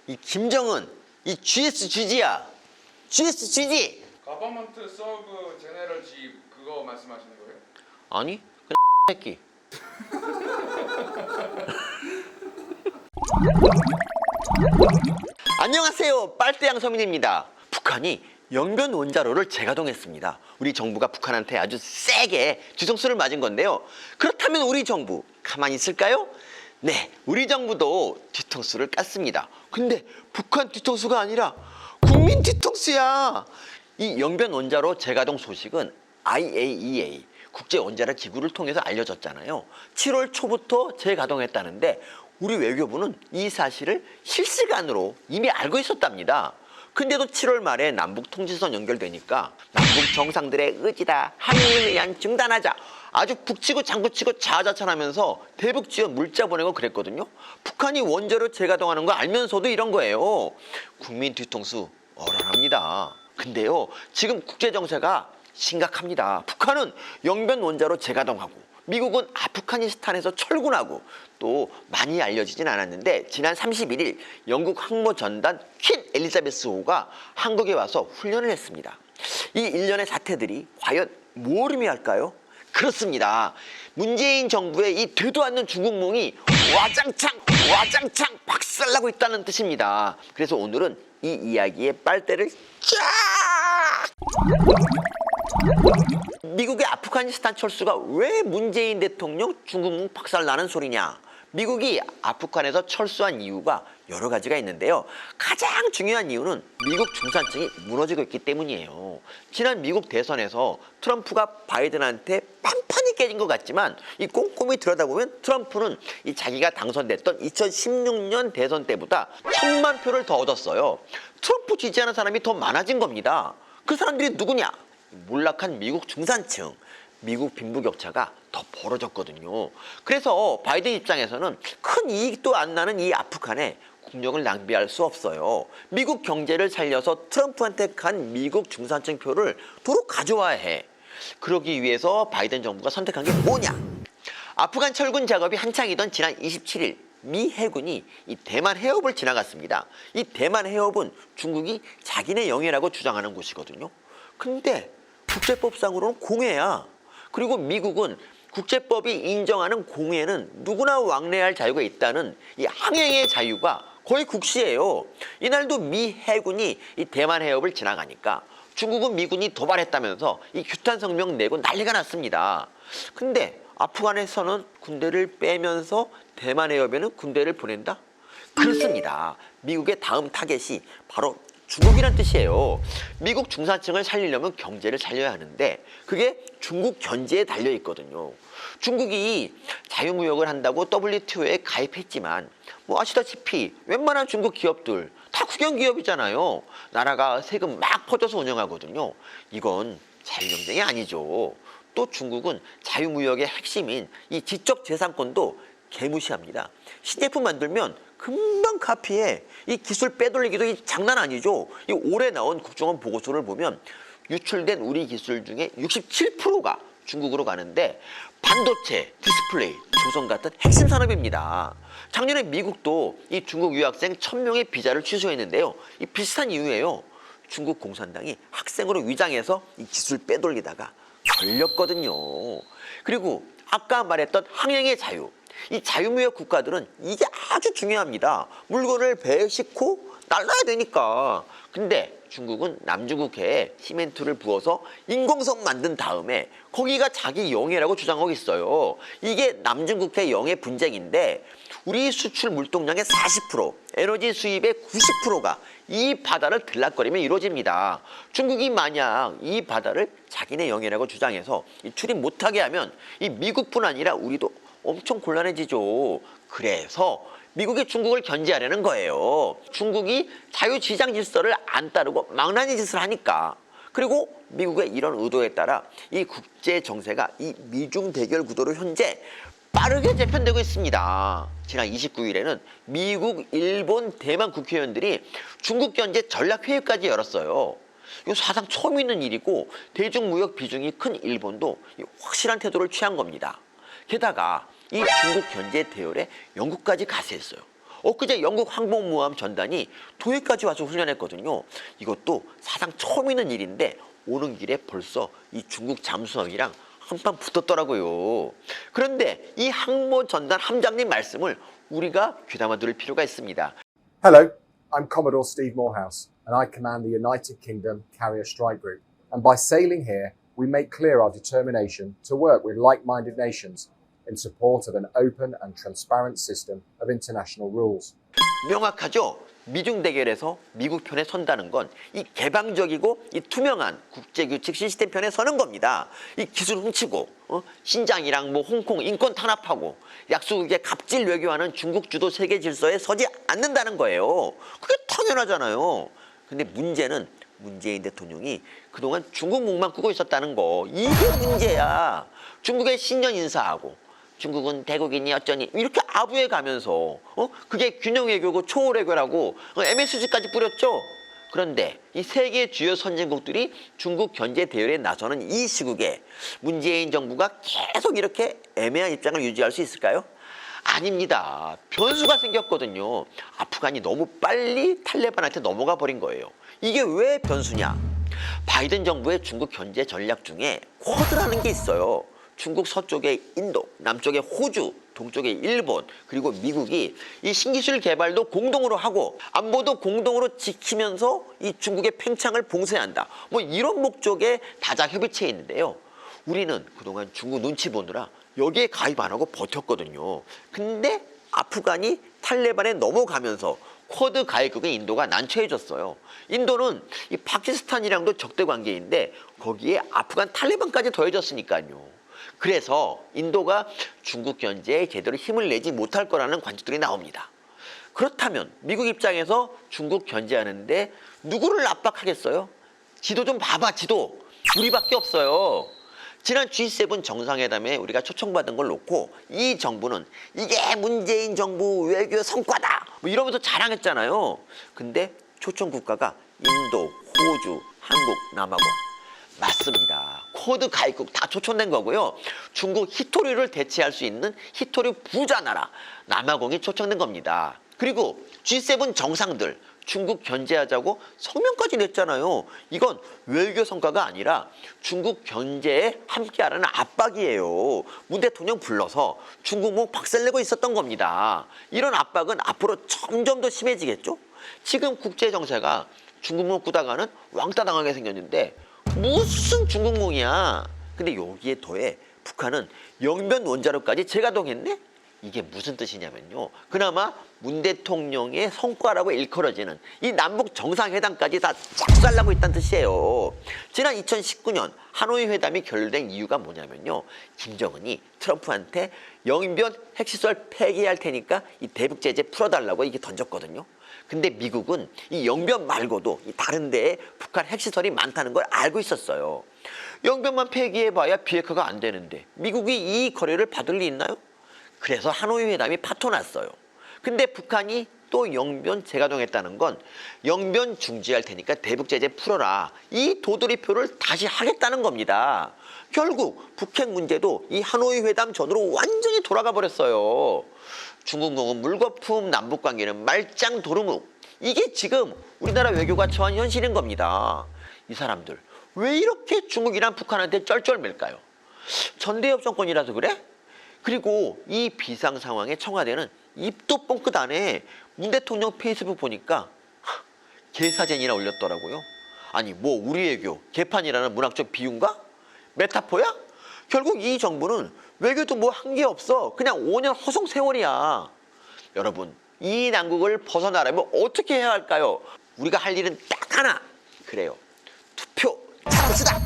이 김정은, 이 GSGG야. GSGG. 가버먼트 서브 제네럴 지 그거 말씀하시는 거예요? 아니, 그냥 새끼. 안녕하세요, 빨대양 서민입니다. 북한이 영변 원자로를 재가동했습니다. 우리 정부가 북한한테 아주 세게 뒤통수를 맞은 건데요. 그렇다면 우리 정부 가만히 있을까요? 네, 우리 정부도 뒤통수를 깠습니다. 근데 북한 뒤통수가 아니라 국민 뒤통수야. 이 영변 원자로 재가동 소식은 IAEA 국제원자력기구를 통해서 알려졌잖아요. 7월 초부터 재가동했다는데 우리 외교부는 이 사실을 실시간으로 이미 알고 있었답니다. 근데도 7월 말에 남북 통지선 연결되니까 남북 정상들의 의지다, 항의에 의한 중단하자, 아주 북치고 장구치고 자아자찬하면서 대북 지원 물자 보내고 그랬거든요. 북한이 원자로 재가동하는 거 알면서도 이런 거예요. 국민 뒤통수 얼얼합니다. 근데요, 지금 국제 정세가 심각합니다. 북한은 영변 원자로 재가동하고 미국은 아프가니스탄에서 철군하고 또 많이 알려지진 않았는데 지난 31일 영국 항모전단 퀸 엘리자베스호가 한국에 와서 훈련을 했습니다. 이 일련의 사태들이 과연 뭘 의미할까요? 그렇습니다. 문재인 정부의 이 되도 않는 중국몽이 와장창 박살나고 있다는 뜻입니다. 그래서 오늘은 이 이야기의 빨대를 쫙! 미국의 아프가니스탄 철수가 왜 문재인 대통령 중국몽 박살나는 소리냐? 미국이 아프간에서 철수한 이유가 여러 가지가 있는데요. 가장 중요한 이유는 미국 중산층이 무너지고 있기 때문이에요. 지난 미국 대선에서 트럼프가 바이든한테 판판이 깨진 것 같지만 이 꼼꼼히 들여다보면 트럼프는 이 자기가 당선됐던 2016년 대선 때보다 1,000만 표를 더 얻었어요. 트럼프 지지하는 사람이 더 많아진 겁니다. 그 사람들이 누구냐? 몰락한 미국 중산층, 미국 빈부격차가 더 벌어졌거든요. 그래서 바이든 입장에서는 큰 이익도 안 나는 이 아프간에 국력을 낭비할 수 없어요. 미국 경제를 살려서 트럼프한테 간 미국 중산층 표를 도로 가져와야 해. 그러기 위해서 바이든 정부가 선택한 게 뭐냐? 아프간 철군 작업이 한창이던 지난 27일 미 해군이 이 대만 해협을 지나갔습니다. 이 대만 해협은 중국이 자기네 영해라고 주장하는 곳이거든요. 근데 국제법상으로는 공해야. 그리고 미국은 국제법이 인정하는 공해는 누구나 왕래할 자유가 있다는 이 항행의 자유가 거의 국시예요. 이날도 미 해군이 이 대만 해협을 지나가니까 중국은 미군이 도발했다면서 이 규탄 성명 내고 난리가 났습니다. 근데 아프간에서는 군대를 빼면서 대만 해협에는 군대를 보낸다? 그렇습니다. 미국의 다음 타겟이 바로 중국이란 뜻이에요. 미국 중산층을 살리려면 경제를 살려야 하는데 그게 중국 견제에 달려 있거든요. 중국이 자유무역을 한다고 WTO에 가입했지만 뭐 아시다시피 웬만한 중국 기업들 다 국영기업이잖아요. 나라가 세금 막 퍼져서 운영하거든요. 이건 자유경쟁이 아니죠. 또 중국은 자유무역의 핵심인 이 지적재산권도 개무시합니다. 신제품 만들면 금방 카피해. 이 기술 빼돌리기도 이 장난 아니죠. 이 올해 나온 국정원 보고서를 보면 유출된 우리 기술 중에 67%가 중국으로 가는데 반도체, 디스플레이, 조선 같은 핵심 산업입니다. 작년에 미국도 이 중국 유학생 1,000명의 비자를 취소했는데요. 이 비슷한 이유예요. 중국 공산당이 학생으로 위장해서 이 기술 빼돌리다가 걸렸거든요. 그리고 아까 말했던 항행의 자유. 이 자유무역 국가들은 이게 아주 중요합니다. 물건을 배에 싣고 날라야 되니까. 근데 중국은 남중국해에 시멘트를 부어서 인공섬 만든 다음에 거기가 자기 영해라고 주장하고 있어요. 이게 남중국해 영해 분쟁인데 우리 수출 물동량의 40%, 에너지 수입의 90%가 이 바다를 들락거리며 이루어집니다. 중국이 만약 이 바다를 자기네 영해라고 주장해서 출입 못하게 하면 이 미국뿐 아니라 우리도 엄청 곤란해지죠. 그래서 미국이 중국을 견제하려는 거예요. 중국이 자유시장 질서를 안 따르고 망나니 짓을 하니까. 그리고 미국의 이런 의도에 따라 이 국제 정세가 이 미중 대결 구도로 현재 빠르게 재편되고 있습니다. 지난 29일에는 미국, 일본, 대만 국회의원들이 중국 견제 전략회의까지 열었어요. 이거 사상 처음 있는 일이고 대중무역 비중이 큰 일본도 확실한 태도를 취한 겁니다. 게다가 이 중국 견제 대열에 영국까지 가세했어요. 엊그제 영국 항공모함 전단이 도해까지 와서 훈련했거든요. 이것도 사상 처음 있는 일인데 오는 길에 벌써 이 중국 잠수함이랑 한판 붙었더라고요. 그런데 이 항모 전단 함장님 말씀을 우리가 귀담아 들을 필요가 있습니다. Hello, I'm Commodore Steve Morehouse, and I command the United Kingdom Carrier Strike Group. And by sailing here, we make clear our determination to work with like-minded nations in support of an open and transparent system of international rules. 명확하죠? 미중 대결에서 미국 편에 선다는 건 이 개방적이고 이 투명한 국제규칙 시스템 편에 서는 겁니다. 이 기술 훔치고 신장이랑 뭐 홍콩 인권 탄압하고 약소국의 갑질 외교하는 중국 주도 세계 질서에 서지 않는다는 거예요. 그게 당연하잖아요. 근데 문제는 문재인 대통령이 그동안 중국목만 꾸고 있었다는 거. 이게 문제야. 중국의 신년 인사하고 중국은 대국이니 어쩌니 이렇게 아부해 가면서 그게 균형 외교고 초월 외교라고 MSG까지 뿌렸죠. 그런데 이 세계 주요 선진국들이 중국 견제 대열에 나서는 이 시국에 문재인 정부가 계속 이렇게 애매한 입장을 유지할 수 있을까요? 아닙니다. 변수가 생겼거든요. 아프간이 너무 빨리 탈레반한테 넘어가 버린 거예요. 이게 왜 변수냐? 바이든 정부의 중국 견제 전략 중에 쿼드라는 게 있어요. 중국 서쪽에 인도, 남쪽에 호주, 동쪽에 일본, 그리고 미국이 이 신기술 개발도 공동으로 하고 안보도 공동으로 지키면서 이 중국의 팽창을 봉쇄한다. 뭐 이런 목적의 다자 협의체에 있는데요. 우리는 그동안 중국 눈치 보느라 여기에 가입 안 하고 버텼거든요. 근데 아프간이 탈레반에 넘어가면서 쿼드 가입국인 인도가 난처해졌어요. 인도는 이 파키스탄이랑도 적대 관계인데 거기에 아프간 탈레반까지 더해졌으니까요. 그래서 인도가 중국 견제에 제대로 힘을 내지 못할 거라는 관측들이 나옵니다. 그렇다면 미국 입장에서 중국 견제하는데 누구를 압박하겠어요? 지도 좀 봐봐, 지도. 우리밖에 없어요. 지난 G7 정상회담에 우리가 초청받은 걸 놓고 이 정부는 이게 문재인 정부 외교 성과다 뭐 이러면서 자랑했잖아요. 근데 초청 국가가 인도, 호주, 한국, 남아공. 맞습니다. 쿼드 가입국 다 초청된 거고요. 중국 히토류를 대체할 수 있는 히토류 부자 나라 남아공이 초청된 겁니다. 그리고 G7 정상들 중국 견제하자고 성명까지 냈잖아요. 이건 외교 성과가 아니라 중국 견제에 함께하라는 압박이에요. 문 대통령 불러서 중국목 박살내고 있었던 겁니다. 이런 압박은 앞으로 점점 더 심해지겠죠? 지금 국제 정세가 중국목 꾸다가는 왕따 당하게 생겼는데 무슨 중국몽이야. 근데 여기에 더해 북한은 영변 원자로까지 재가동했네? 이게 무슨 뜻이냐면요. 그나마 문 대통령의 성과라고 일컬어지는 이 남북 정상회담까지 다 짝살나고 있다는 뜻이에요. 지난 2019년 하노이 회담이 결렬된 이유가 뭐냐면요. 김정은이 트럼프한테 영변 핵시설 폐기할 테니까 이 대북 제재 풀어달라고 이게 던졌거든요. 근데 미국은 이 영변 말고도 이 다른 데에 북한 핵시설이 많다는 걸 알고 있었어요. 영변만 폐기해봐야 비핵화가 안 되는데 미국이 이 거래를 받을 리 있나요? 그래서 하노이 회담이 파토났어요. 근데 북한이 또 영변 재가동했다는 건 영변 중지할 테니까 대북 제재 풀어라. 이 도돌이표를 다시 하겠다는 겁니다. 결국 북핵 문제도 이 하노이 회담 전으로 완전히 돌아가 버렸어요. 중국몽은 물거품, 남북관계는 말짱 도루묵. 이게 지금 우리나라 외교가 처한 현실인 겁니다. 이 사람들 왜 이렇게 중국이랑 북한한테 쩔쩔맬까요? 전대협 정권이라서 그래? 그리고 이 비상 상황에 청와대는 입도 뻥끗 안 해. 문 대통령 페이스북 보니까 개사진이나 올렸더라고요. 아니 뭐 우리 외교 개판이라는 문학적 비유인가? 메타포야? 결국 이 정부는 외교도 뭐 한 게 없어. 그냥 5년 허송 세월이야. 여러분 이 난국을 벗어나려면 어떻게 해야 할까요? 우리가 할 일은 딱 하나. 그래요. 투표 잘합시다.